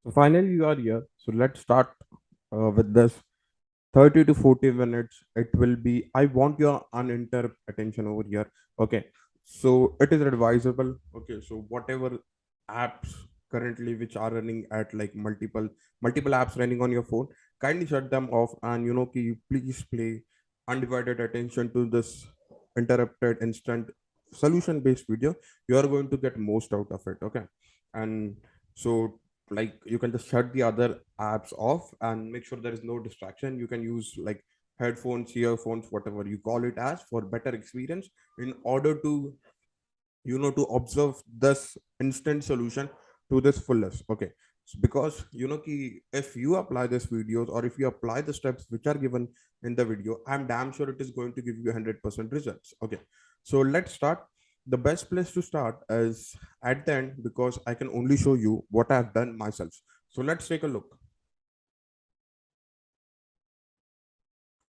So finally, you are here. So let's start with this 30 to 40 minutes. It will be, I want your uninterrupted attention over here. Okay. So it is advisable. Okay. So whatever apps currently which are running at like multiple apps running on your phone, kindly shut them off and can you please play undivided attention to this interrupted instant solution based video. You are going to get most out of it. Okay. And so like you can just shut the other apps off and make sure there is no distraction. You can use like headphones, earphones, whatever you call it as, for better experience in order to to observe this instant solution to this fullest. Okay. Because if you apply this videos or if you apply the steps which are given in the video, I'm damn sure it is going to give you 100% results. Okay. So let's start. The best place to start is at the end, because I can only show you what I've done myself. So let's take a look.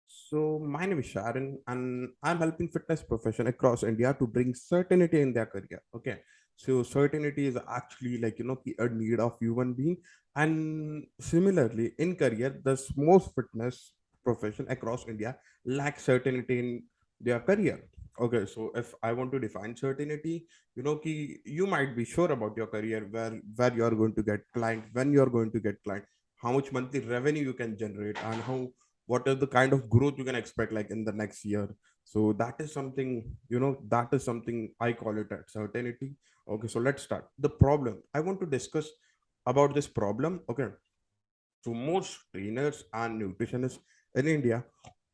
So my name is Sharon, and I'm helping fitness profession across India to bring certainty in their career. Okay, so certainty is actually like a need of human being, and similarly in career, the most fitness profession across India lack certainty in their career. Okay, so if I want to define certainty, you might be sure about your career, where you are going to get client, when you are going to get client, how much monthly revenue you can generate, and how what are the kind of growth you can expect like in the next year. So that is something, that is something I call it at certainty. Okay, so let's start the problem I want to discuss about this problem. Okay, so most trainers and nutritionists in India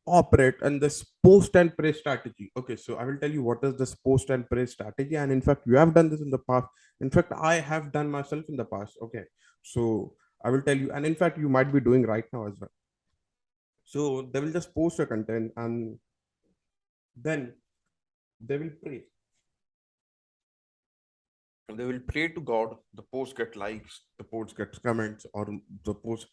operate in this post and pray strategy. Okay, so I will tell you what is this post and pray strategy, and in fact you have done this in the past. In fact I have done myself in the past. Okay, so I will tell you, and in fact you might be doing right now as well. So they will just post a content and then they will pray. They will pray to God. The post get likes, the post gets comments, or the post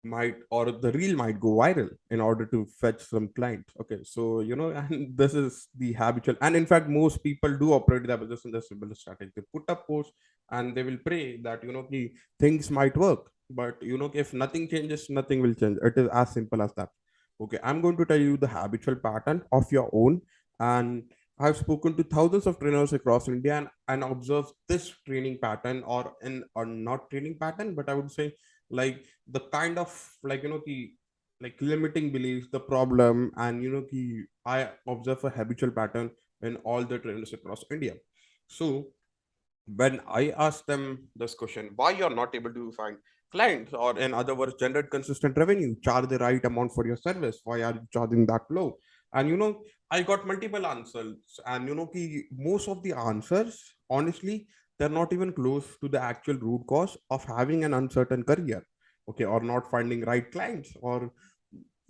might or the reel might go viral in order to fetch some clients. Okay, so and this is the habitual. And in fact, most people do operate that just in the similar strategy. They put up posts and they will pray that the things might work. But if nothing changes, nothing will change. It is as simple as that. Okay, I'm going to tell you the habitual pattern of your own. And I've spoken to thousands of trainers across India and observed this training pattern, or not training pattern, but I would say like the kind of like the like limiting beliefs, the problem, and I observe a habitual pattern in all the trainers across India. So when I ask them this question, why you're not able to find clients, or in other words, generate consistent revenue, charge the right amount for your service, why are you charging that low? And I got multiple answers, and most of the answers, honestly, they're not even close to the actual root cause of having an uncertain career. Okay, or not finding right clients, or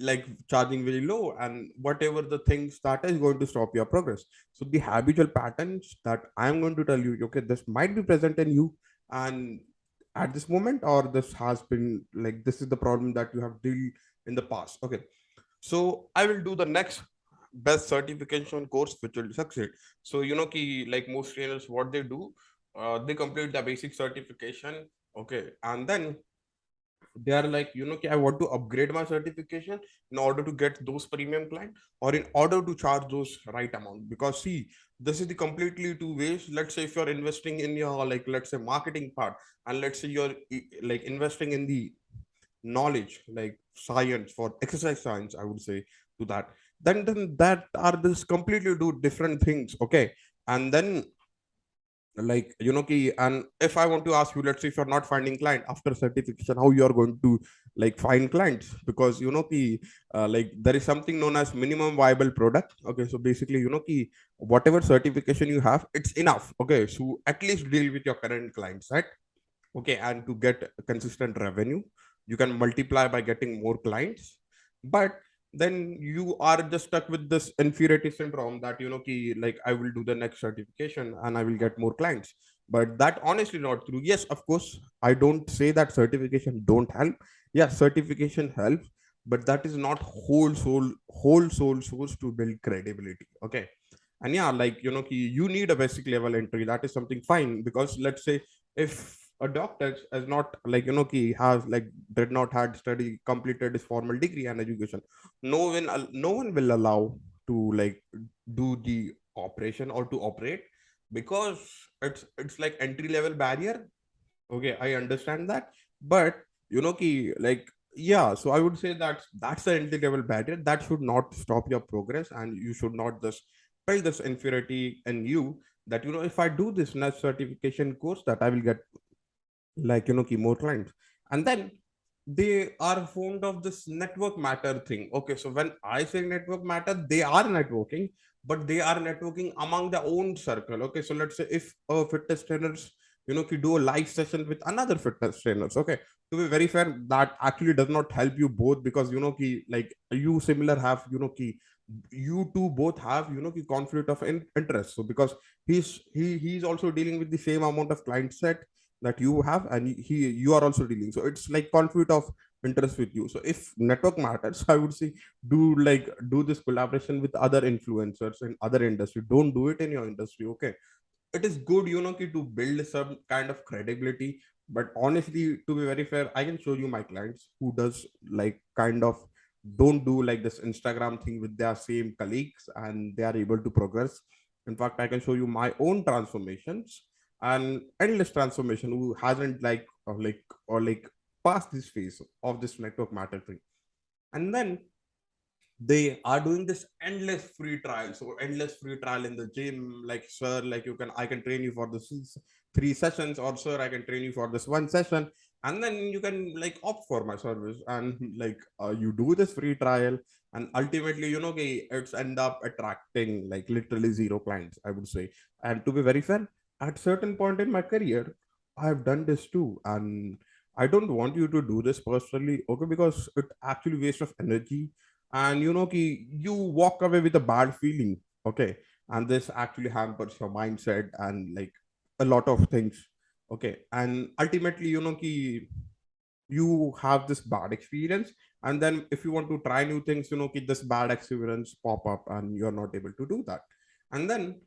like charging very low, and whatever the things that is going to stop your progress. So the habitual patterns that I am going to tell you, okay, this might be present in you, and at this moment, or this has been like this is the problem that you have dealt in the past. Okay, so I will do the next best certification course which will succeed. So like most trainers, what they do, they complete the basic certification. Okay, and then they are like, I want to upgrade my certification in order to get those premium client, or in order to charge those right amount. Because see, this is the completely two ways. Let's say if you're investing in your, like, let's say marketing part, and let's say you're like investing in the knowledge, like science, for exercise science, I would say, to that, then that are this completely do different things. Okay, and then like and if I want to ask you, let's say if you're not finding client after certification, how you are going to like find clients? Because like there is something known as minimum viable product. Okay, so basically whatever certification you have, it's enough. Okay, so at least deal with your current clients, right? Okay, and to get consistent revenue, you can multiply by getting more clients. But then you are just stuck with this inferiority syndrome that like I will do the next certification and I will get more clients. But that honestly not true. Yes, of course, I don't say that certification don't help. Yeah, certification helps, but that is not whole soul source to build credibility. Okay, and yeah, like you need a basic level entry, that is something fine. Because let's say if a doctor is not like, he has like did not had study completed his formal degree and education. No one will allow to like do the operation or to operate, because it's like entry level barrier. Okay, I understand that, but like, yeah. So I would say that that's the entry level barrier that should not stop your progress, and you should not just build this inferiority in you, that if I do this next certification course, that I will get like more clients. And then they are fond of this network matter thing. Okay, so when I say network matter, they are networking, but they are networking among their own circle. Okay, so let's say if a fitness trainers can do a live session with another fitness trainers. Okay, to be very fair, that actually does not help you both, because like you similar have you two both have conflict of interest. So because he's also dealing with the same amount of client set that you have, and you are also dealing, so it's like conflict of interest with you. So if network matters, I would say do this collaboration with other influencers in other industry. Don't do it in your industry. Okay, it is good to build some kind of credibility, but honestly, to be very fair, I can show you my clients who does like kind of don't do like this Instagram thing with their same colleagues, and they are able to progress. In fact, I can show you my own transformations and endless transformation who hasn't like passed this phase of this network matter thing. And then they are doing this endless free trial. So endless free trial in the gym, like, sir, like, I can train you for this 3 sessions, or sir, I can train you for this 1 session, and then you can like opt for my service. And like you do this free trial, and ultimately okay, it's end up attracting like literally zero clients, I would say. And to be very fair, at certain point in my career, I have done this too, and I don't want you to do this personally, okay, because it actually waste of energy, and you walk away with a bad feeling. Okay, and this actually hampers your mindset and like a lot of things. Okay, and ultimately you have this bad experience, and then if you want to try new things, this bad experience pop up and you're not able to do that. And then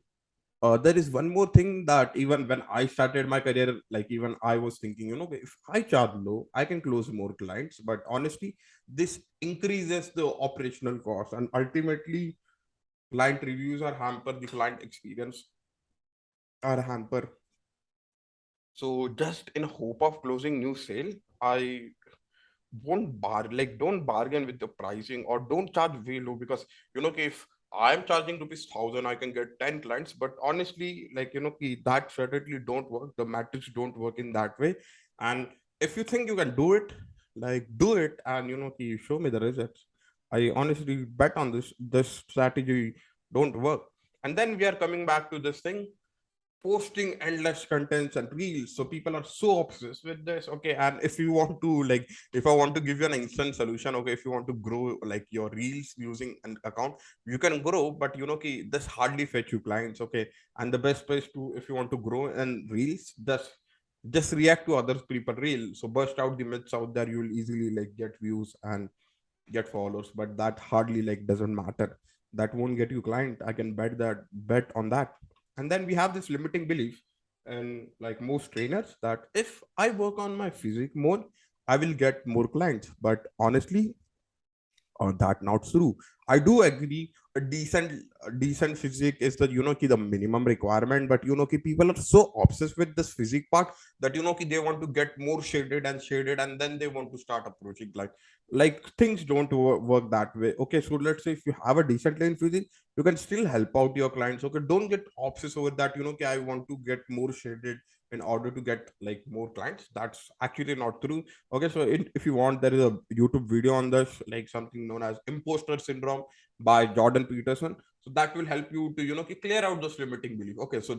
there is one more thing, that even when I started my career, like even I was thinking, if I charge low, I can close more clients. But honestly, this increases the operational cost, and ultimately, client reviews are hamper, the client experience are hamper. So just in hope of closing new sale, I don't bargain with the pricing, or don't charge way low, because if I'm charging rupees 1,000, I can get 10 clients. But honestly, like that certainly don't work, the metrics don't work in that way. And if you think you can do it, like do it, and show me the results. I honestly bet on this strategy don't work. And then we are coming back to this thing, posting endless contents and reels. So people are so obsessed with this. Okay, and if you want to like, if I want to give you an instant solution, okay, if you want to grow like your reels using an account, you can grow, but okay, this hardly fetch you clients. Okay, and the best place to, if you want to grow in reels, just react to other people reel. So burst out the myths out there, you will easily like get views and get followers, but that hardly like doesn't matter. That won't get you client, I can bet on that. And then we have this limiting belief and like most trainers, that if I work on my physique more, I will get more clients. But honestly, that not true. I do agree. A decent physique is the the minimum requirement, but people are so obsessed with this physique part, that they want to get more shaded and shaded, and then they want to start approaching like things don't work that way. Okay, so let's say if you have a decent line physique, you can still help out your clients. Okay, don't get obsessed over that. I want to get more shaded in order to get like more clients. That's actually not true. Okay, so if you want, there is a YouTube video on this, like something known as imposter syndrome by Jordan Peterson. So that will help you to clear out this limiting belief. Okay, so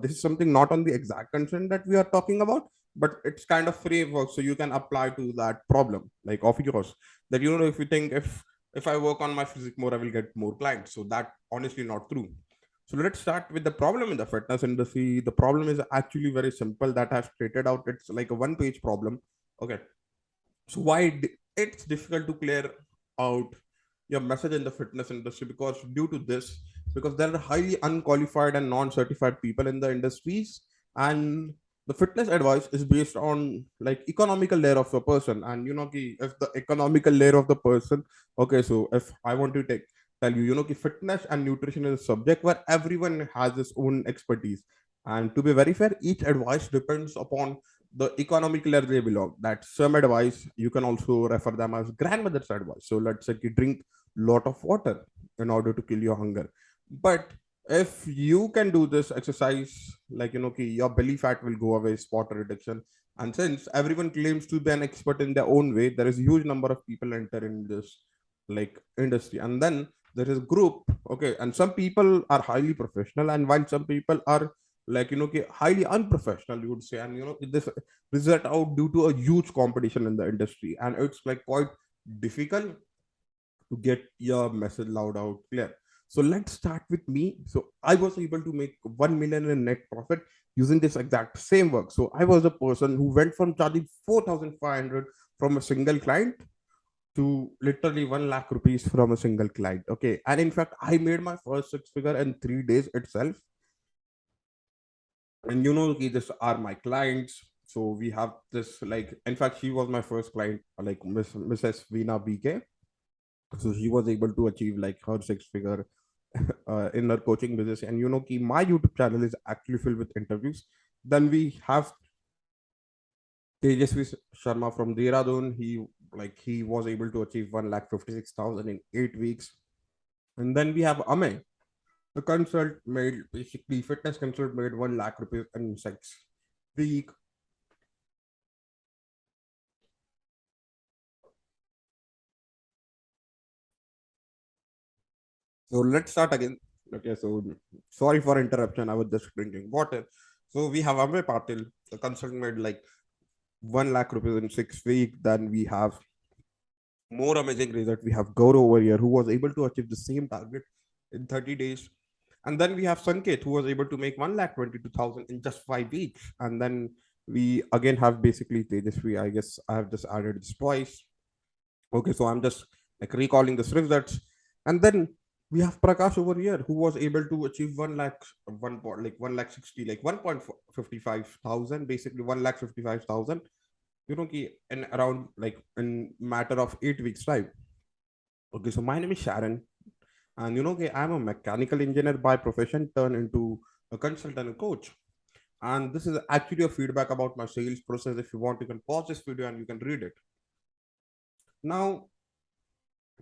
this is something not on the exact content that we are talking about, but it's kind of framework, so you can apply to that problem like of yours. That if you think, if I work on my physique more, I will get more clients. So that honestly not true. So let's start with the problem in the fitness industry. The problem is actually very simple, that I've stated out. It's like a one-page problem. Okay, so it's difficult to clear out your message in the fitness industry, because due to this, because there are highly unqualified and non-certified people in the industries, and the fitness advice is based on like economical layer of a person. And if the economical layer of the person, okay, so if I want to tell you, fitness and nutrition is a subject where everyone has his own expertise. And to be very fair, each advice depends upon the economic layer they belong. That some advice you can also refer them as grandmother's advice. So let's say you drink lot of water in order to kill your hunger. But if you can do this exercise, like your belly fat will go away, spot reduction. And since everyone claims to be an expert in their own way, there is a huge number of people enter in this like industry. And then there is a group, okay, and some people are highly professional, and while some people are like highly unprofessional, you would say. And this result out due to a huge competition in the industry, and it's like quite difficult to get your message loud out clear. So let's start with me. So I was able to make 1 million in net profit using this exact same work. So I was a person who went from charging 4,500 from a single client to literally 1 lakh rupees from a single client. Okay. And in fact, I made my first six figure in 3 days itself. And these are my clients. So we have this, like, in fact, she was my first client, like Mrs. Veena BK. So she was able to achieve like her six figure in her coaching business. And my YouTube channel is actually filled with interviews. Then we have Tejasvi Sharma from Dehradun. He was able to achieve 1,56,000 in 8 weeks. And then we have Amay, the consult made, basically fitness consult made 1 lakh rupees in 6 week. So let's start again. Okay, so sorry for interruption. I was just drinking water. So we have Amay Patil, the consult made like 1 lakh rupees in 6 weeks. Then we have more amazing result. We have Gaurav over here who was able to achieve the same target in 30 days. And then we have Sanket who was able to make 1,22,000 in just 5 weeks. And then we again have basically Tejasvi. I guess I have just added this twice. Okay, so I'm just like recalling the results. And then we have Prakash over here who was able to achieve 1 lakh, 1 lakh 60, like 1.55 thousand, basically 1,55,000, in around like in matter of 8 weeks time. Okay, so my name is Sharon, and I'm a mechanical engineer by profession turned into a consultant and coach. And this is actually a feedback about my sales process. If you want, you can pause this video and you can read it. Now,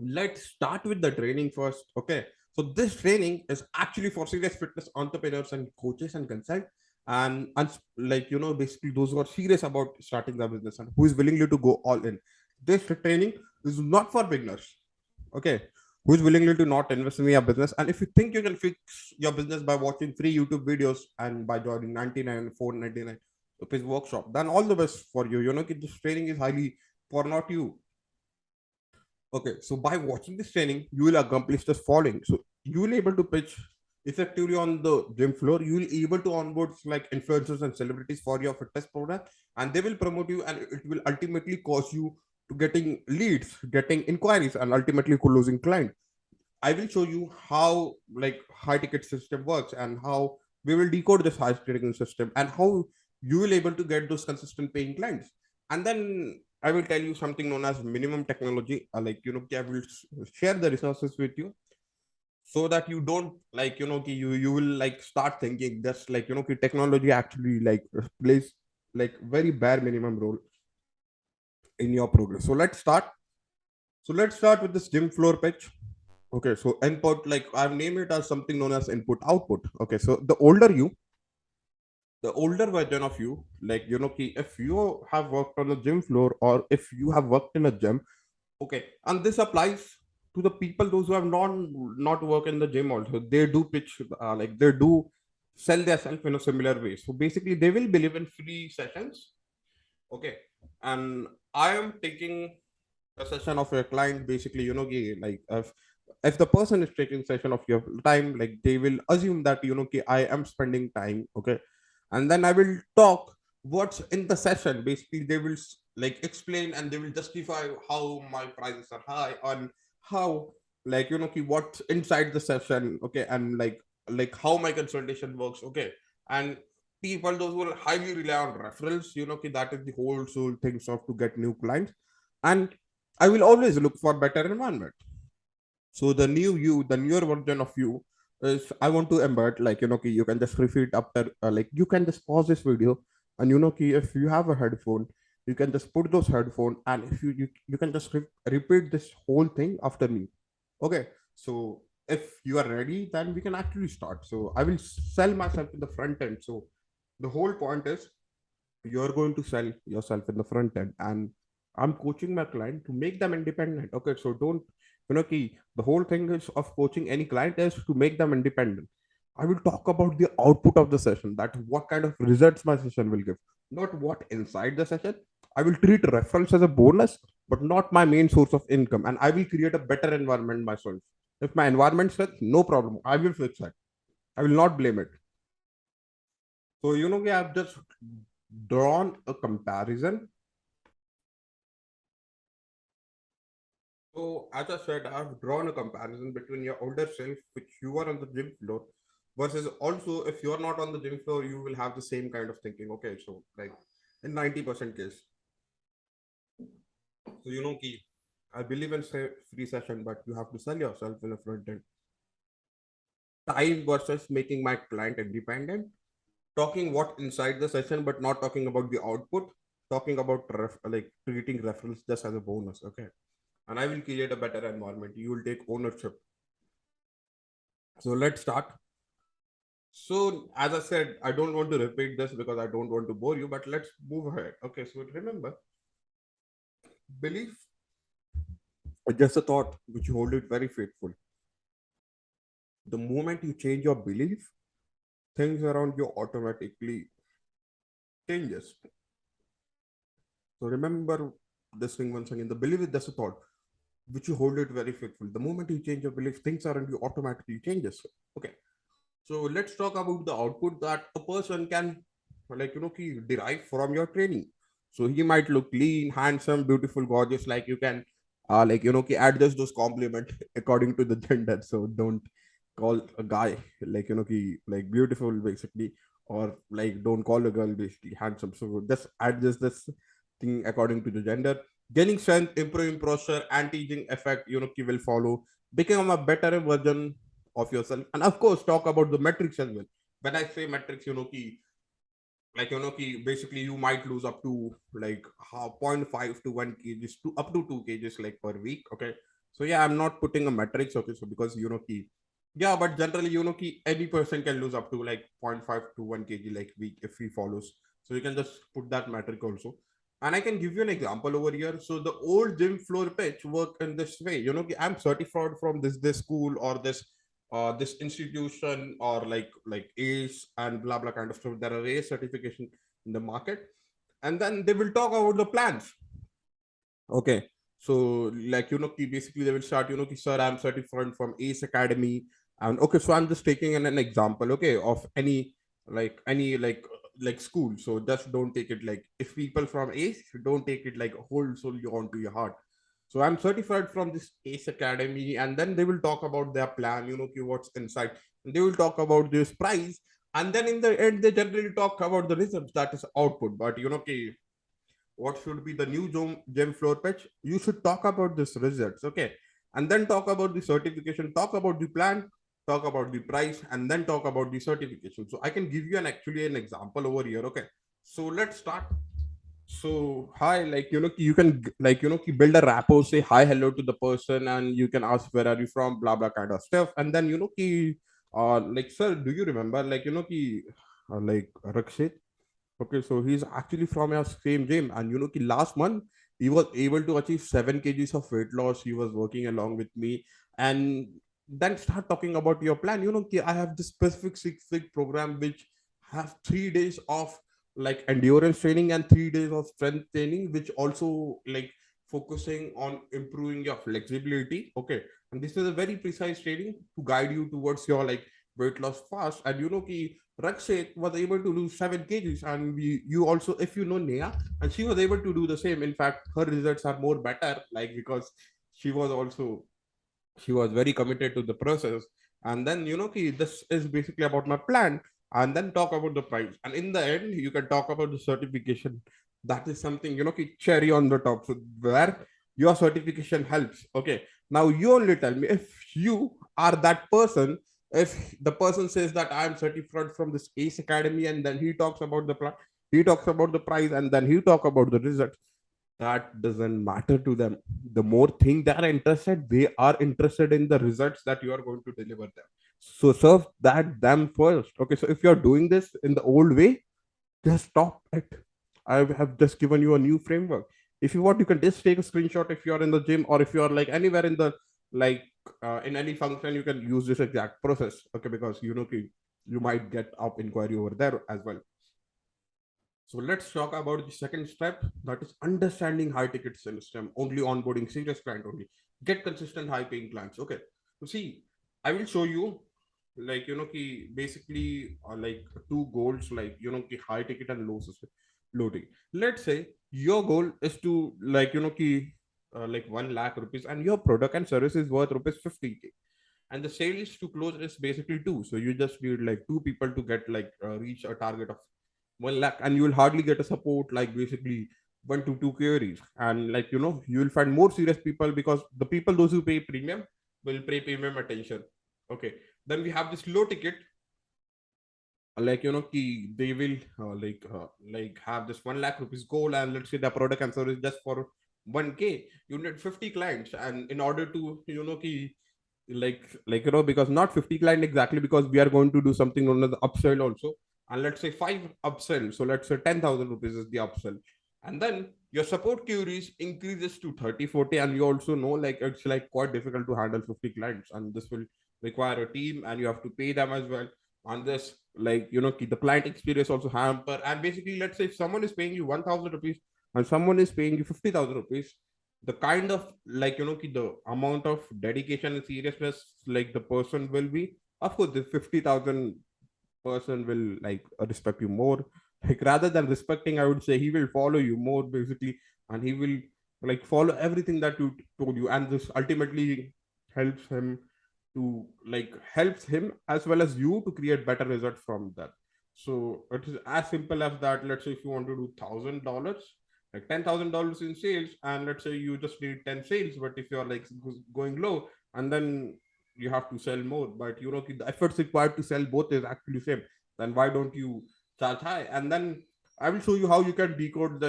let's start with the training first. Okay, so this training is actually for serious fitness entrepreneurs and coaches and consult, and like basically those who are serious about starting their business and who is willingly to go all in. This training is not for beginners. Okay, who is willingly to not invest in your business. And if you think you can fix your business by watching free YouTube videos and by joining 99 499 rupees workshop, then all the best for you. This training is highly for not you. Okay, so by watching this training, you will accomplish the following. So you will able to pitch effectively on the gym floor. You will able to onboard like influencers and celebrities for your fitness product, and they will promote you, and it will ultimately cause you to getting leads, getting inquiries, and ultimately closing client. I will show you how like high ticket system works and how we will decode this high ticket system and how you will able to get those consistent paying clients. And then I will tell you something known as minimum technology. I will share the resources with you so that you don't like you will like start thinking just like technology actually like plays like very bare minimum role in your progress. So let's start. So let's start with this gym floor pitch. Okay, so input, like I've named it as something known as input output. Okay, so the older version of you, like if you have worked on a gym floor or if you have worked in a gym, okay, and this applies to the people those who have not worked in the gym also. They do pitch, like they do sell themselves in a similar way. So basically, they will believe in free sessions. Okay, and I am taking a session of your client. Basically, like if the person is taking session of your time, like they will assume that I am spending time. Okay, and then I will talk what's in the session. Basically, they will like explain and they will justify how my prices are high on how like what's inside the session. Okay, and like how my consultation works. Okay, and people those will highly rely on referrals, that is the whole soul things of to get new clients. And I will always look for better environment. So the new you, the newer version of you is I want to embed, like, you can just repeat after, like, you can just pause this video, and if you have a headphone, you can just put those headphone, and if you can just repeat this whole thing after me. Okay. So if you are ready, then we can actually start. So I will sell myself in the front end. So the whole point is you're going to sell yourself in the front end, and I'm coaching my client to make them independent. Okay. So don't, key, the whole thing is of coaching any client is to make them independent. I will talk about the output of the session, that what kind of results my session will give, not what inside the session. I will treat referrals as a bonus, but not my main source of income, and I will create a better environment myself. If my environment says no problem, I will fix it. I will not blame it. So I've just drawn a comparison. So, as I said, I've drawn a comparison between your older self, which you are on the gym floor, versus also if you're not on the gym floor, you will have the same kind of thinking. Okay, so like in 90% case. So, key, I believe in free session, but you have to sell yourself in the front end. Time versus making my client independent. Talking what inside the session, but not talking about the output. Talking about like treating referrals just as a bonus. Okay, and I will create a better environment. You will take ownership. So let's start. So, as I said, I don't want to repeat this because I don't want to bore you, but let's move ahead. Okay, so remember, belief is just a thought which you hold it very faithful. The moment you change your belief, things around you automatically changes. So remember this thing once again. The belief is just a thought which you hold it very faithful. The moment you change your belief, things around you automatically changes. Okay. So let's talk about the output that a person can, like, derive from your training. So he might look lean, handsome, beautiful, gorgeous. Like you can, adjust those compliments according to the gender. So don't call a guy like, like beautiful basically, or like don't call a girl basically handsome. So just adjust this thing according to the gender. Gaining strength, improving posture, anti-aging effect, will follow. Become a better version of yourself, and of course talk about the metrics as well. When I say metrics, basically you might lose up to like zero point 0.5 to 1 kgs to up to 2 kgs like per week. Okay, so yeah, I'm not putting a metrics. Okay, so because yeah, but generally any person can lose up to like zero point 0.5 to 1 kg like week if he follows. So you can just put that metric also. And I can give you an example over here. So the old gym floor pitch work in this way. I'm certified from this school or this institution, or like ACE and blah blah kind of stuff. There are ACE certification in the market, and then they will talk about the plans. Okay. So like basically they will start, sir, I'm certified from ACE Academy. And okay, so I'm just taking an example, okay, of any school. So just don't take it like, if people from ACE, don't take it like a whole solely onto your heart. So I'm certified from this ACE Academy, and then they will talk about their plan, what's inside. And they will talk about this price, and then in the end they generally talk about the results, that is output. But what should be the new gem floor patch? You should talk about this results, okay, and then talk about the certification, talk about the plan, talk about the price, and then talk about the certification. So I can give you an example over here. Okay, so let's start. So hi, like you can build a rapport, say hi, hello to the person, and you can ask where are you from, blah blah kind of stuff, and then like, sir, do you remember, like like Rakshit? Okay, so he's actually from your same gym, and last month he was able to achieve 7 kgs of weight loss. He was working along with me, and then start talking about your plan. I have this specific 6 week program which has 3 days of like endurance training and 3 days of strength training, which also like focusing on improving your flexibility. Okay, and this is a very precise training to guide you towards your like weight loss fast. And Rakshit was able to lose 7 kgs, and you also, if you know Neha, and she was able to do the same. In fact, her results are more better, like because she was also she was very committed to the process. And then this is basically about my plan. and then talk about the price. And in the end, you can talk about the certification. That is something, cherry on the top. So where your certification helps. Okay. Now you only tell me if you are that person. If the person says that I am certified from this Ace Academy, and then he talks about he talks about the price, and then he talk about the results, that doesn't matter to them. The more thing they are interested, they are interested in the results that you are going to deliver them. So serve that them first. Okay, so if you're doing this in the old way, just stop it. I have just given you a new framework. If you want, you can just take a screenshot if you're in the gym, or if you're like anywhere in the like in any function, you can use this exact process. Okay, because you might get up inquiry over there as well. So let's talk about the second step, that is understanding high ticket system, only onboarding serious client only. Get consistent high paying clients. Okay. So see, I will show you like basically like two goals, like high ticket and low ticket. Let's say your goal is to like like 1 lakh rupees, and your product and service is worth rupees 50K, and the sales to close is basically two. So you just need like two people to get like reach a target of 1 lakh, and you will hardly get a support like basically 1 to 2 queries. And like you will find more serious people, because the people those who pay premium will pay premium attention. Okay. Then we have this low ticket, like they will like have this 1 lakh rupees goal, and let's say the product and service just for 1K. You need 50 clients, and in order to because not 50 client exactly, because we are going to do something on the upsell also. And let's say 5 upsell, so let's say 10,000 rupees is the upsell. And then your support queries increases to 30, 40, and you also know like it's like quite difficult to handle 50 clients, and this will require a team, and you have to pay them as well. On this, like the client experience also hamper. And basically, let's say if someone is paying you 1,000 rupees and someone is paying you 50,000 rupees, the kind of like the amount of dedication and seriousness like the person will be, of course the 50,000 person will like respect you more. Like rather than respecting, I would say he will follow you more basically, and he will like follow everything that you told you, and this ultimately helps him to like helps him as well as you to create better results from that. So it is as simple as that. Let's say if you want to do $1,000, like $10,000 in sales, and let's say you just need 10 sales, but if you're like going low, and then you have to sell more, but the efforts required to sell both is actually same, then why don't you charge high? And then I will show you how you can decode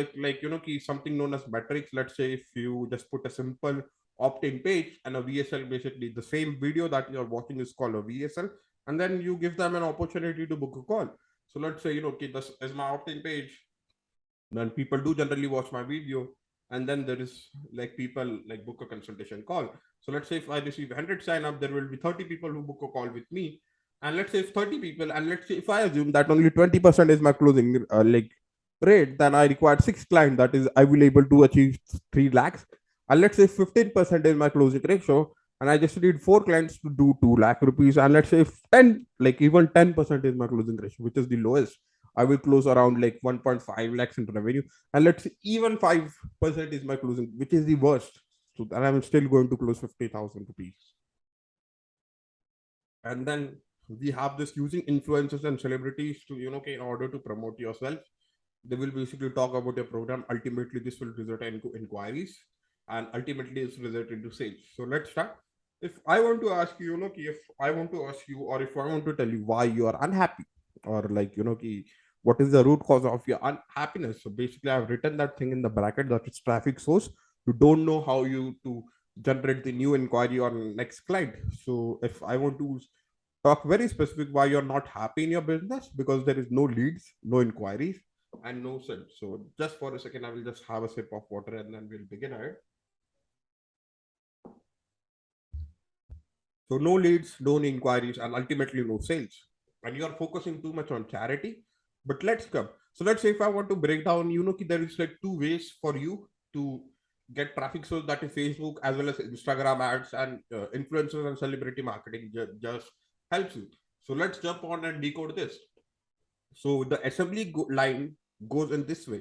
something known as metrics. Let's say if you just put a simple opt-in page and a VSL, basically the same video that you're watching is called a VSL, and then you give them an opportunity to book a call. So let's say this is my opt-in page, then people do generally watch my video, and then there is like people like book a consultation call. So let's say if I receive 100 sign up, there will be 30 people who book a call with me. And let's say if 30 people, and let's say if I assume that only 20% is my closing rate, then I require 6 clients, that is I will able to achieve 3 lakhs. And let's say 15% is my closing ratio, and I just need 4 clients to do 2 lakh rupees. And let's say if 10, like even 10% is my closing ratio, which is the lowest, I will close around like 1.5 lakhs in revenue. And let's say even 5% is my closing, which is the worst. So then I'm still going to close 50,000 rupees. And then we have this using influencers and celebrities to, in order to promote yourself. They will basically talk about your program. Ultimately, this will result into inquiries, and ultimately it's result into sales. So let's start. If I want to ask you, if I want to ask you, or if I want to tell you why you are unhappy, or like what is the root cause of your unhappiness. So basically, I've written that thing in the bracket, that it's traffic source. You don't know how you to generate the new inquiry on next client. So if I want to talk very specific why you're not happy in your business, because there is no leads, no inquiries, and no sales. So just for a second, I will just have a sip of water, and then we'll begin ahead. So no leads, no inquiries, and ultimately no sales. And you are focusing too much on charity. But let's come. So let's say if I want to break down, there is like two ways for you to get traffic source, that is Facebook as well as Instagram ads, and influencers and celebrity marketing just helps you. So let's jump on and decode this. So the assembly line goes in this way.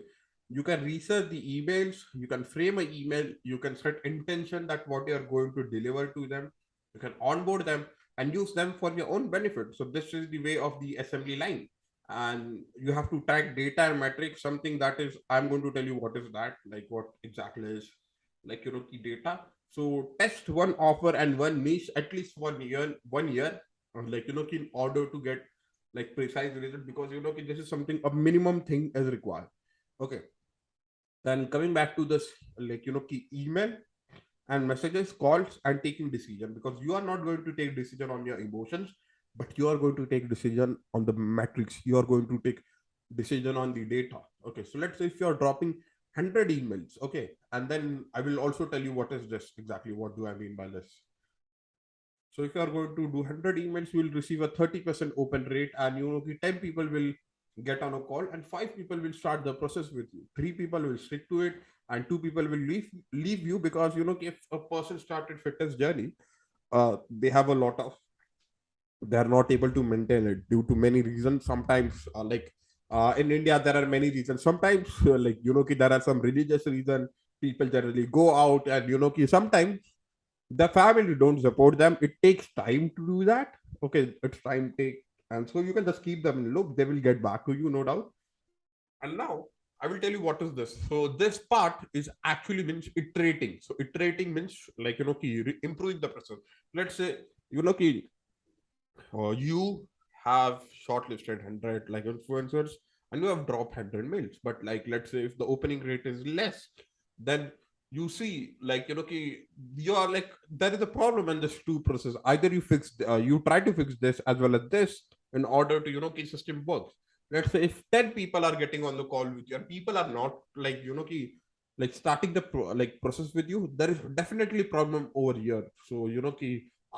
You can research the emails, you can frame an email, you can set intention that what you are going to deliver to them, you can onboard them, and use them for your own benefit. So this is the way of the assembly line. And you have to track data and metrics, something that is, I'm going to tell you what is that, like what exactly is, like, key data. So test one offer and one niche at least for 1 year, like, in order to get like precise result, because this is something, a minimum thing is required. Okay. Then coming back to this, like, key email and messages, calls, and taking decision, because you are not going to take decision on your emotions, but you are going to take decision on the metrics. You are going to take decision on the data. Okay, so let's say if you are dropping 100 emails, okay, and then I will also tell you what is this exactly. What do I mean by this? So if you are going to do 100 emails, you will receive a 30% open rate, and 10 people will get on a call, and 5 people will start the process with you. 3 people will stick to it, and 2 people will leave you, because if a person started fitness journey, they have a lot of, they are not able to maintain it due to many reasons. Sometimes, in India, there are many reasons. Sometimes, there are some religious reason. People generally go out, and sometimes the family don't support them. It takes time to do that. Okay, it's time take, and so you can just keep them in loop. They will get back to you, no doubt. And now I will tell you what is this. So this part is actually means iterating. So iterating means, like, improving the process. Let's say, you have shortlisted 100 like influencers, and you have dropped 100 mails. But like, let's say if the opening rate is less, then you see, like, you are like, there is a problem in this two process. Either you you try to fix this as well as this, in order to, system works. Let's say if 10 people are getting on the call with you, and people are not, like, like starting the process with you, there is definitely problem over here. So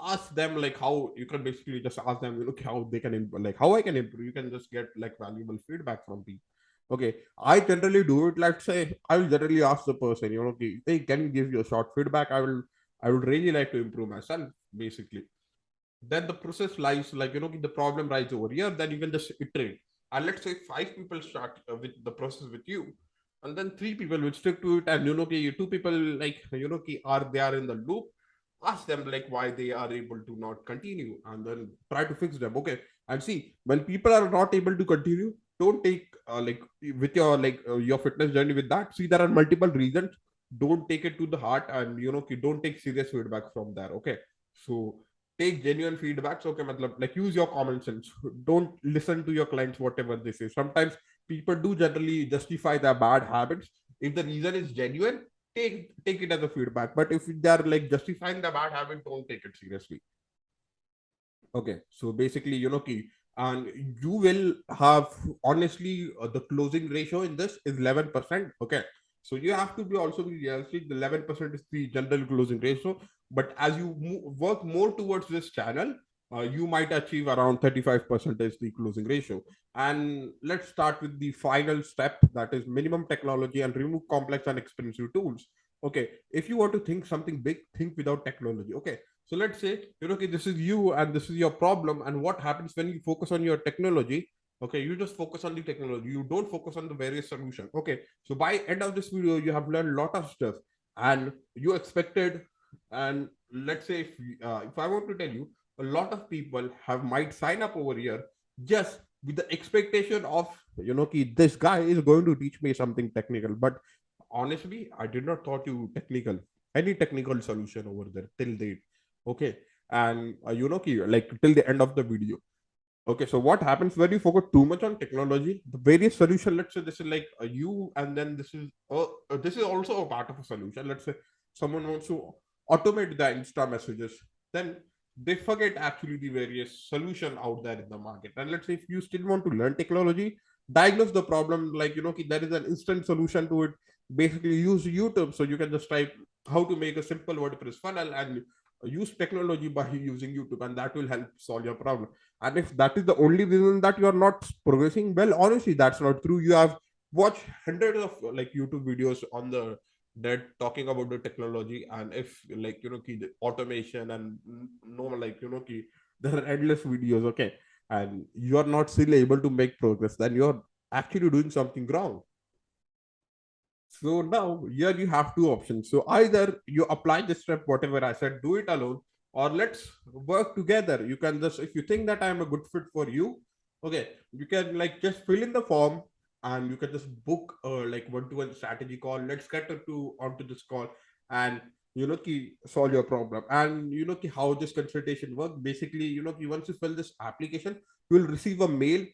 ask them, like, how you can basically just ask them, how they can like how I can improve. You can just get like valuable feedback from people. Okay, I generally do it. Let's say I will generally ask the person, they can give you a short feedback. I would really like to improve myself, basically. Then the process lies, like, the problem lies over here. Then you can just iterate, and let's say 5 people start with the process with you, and then 3 people will stick to it, and 2 people, like, are they are in the loop. Ask them, like, why they are able to not continue, and then try to fix them. Okay, and see, when people are not able to continue, don't take, like, with your, like, your fitness journey with that. See, there are multiple reasons. Don't take it to the heart, and don't take serious feedback from there. Okay, so take genuine feedbacks. Okay, matlab, like, use your common sense. Don't listen to your clients whatever they say. Sometimes people do generally justify their bad habits. If the reason is genuine, take it as a feedback. But if they are like justifying the bad habit, don't take it seriously. Okay, so basically, key, and you will have, honestly, the closing ratio in this is 11%. Okay, so you have to be also be realistic. The 11% is the general closing ratio, but as you work more towards this channel, you might achieve around 35% is the closing ratio. And let's start with the final step, that is minimum technology and remove complex and expensive tools. Okay, if you want to think something big, think without technology. Okay, so let's say, okay, this is you and this is your problem. And what happens when you focus on your technology? Okay, you just focus on the technology. You don't focus on the various solution. Okay, so by end of this video, you have learned a lot of stuff, and you expected. And let's say if I want to tell you, a lot of people have might sign up over here just with the expectation of, this guy is going to teach me something technical. But honestly, I did not thought you technical any technical solution over there till date. Okay, and like till the end of the video. Okay, so what happens when you focus too much on technology? The various solution. Let's say this is like you, and then this is also a part of a solution. Let's say someone wants to automate the Insta messages, then they forget actually the various solution out there in the market. And let's say if you still want to learn technology, diagnose the problem. Like, there is an instant solution to it. Basically, use YouTube, so you can just type how to make a simple WordPress funnel, and use technology by using YouTube, and that will help solve your problem. And if that is the only reason that you are not progressing, well, honestly, that's not true. You have watched hundreds of like YouTube videos on the net talking about the technology, and if, like, the automation and no, like, there are endless videos. Okay, and you are not still able to make progress, then you're actually doing something wrong. So now here you have two options. So either you apply this step, whatever I said, do it alone, or let's work together. You can just, if you think that I'm a good fit for you, okay, you can like just fill in the form, and you can just book like one-to-one strategy call. Let's get to onto this call, and solve your problem. And how this consultation work basically, once you fill this application, you will receive a mail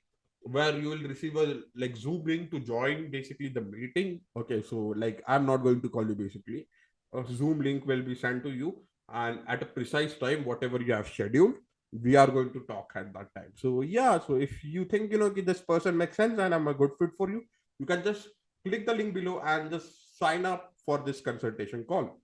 where you will receive a like Zoom link to join basically the meeting. Okay, so like I'm not going to call you basically. A Zoom link will be sent to you, and at a precise time, whatever you have scheduled, we are going to talk at that time. So yeah, so if you think this person makes sense and I'm a good fit for you, you can just click the link below and just sign up for this consultation call.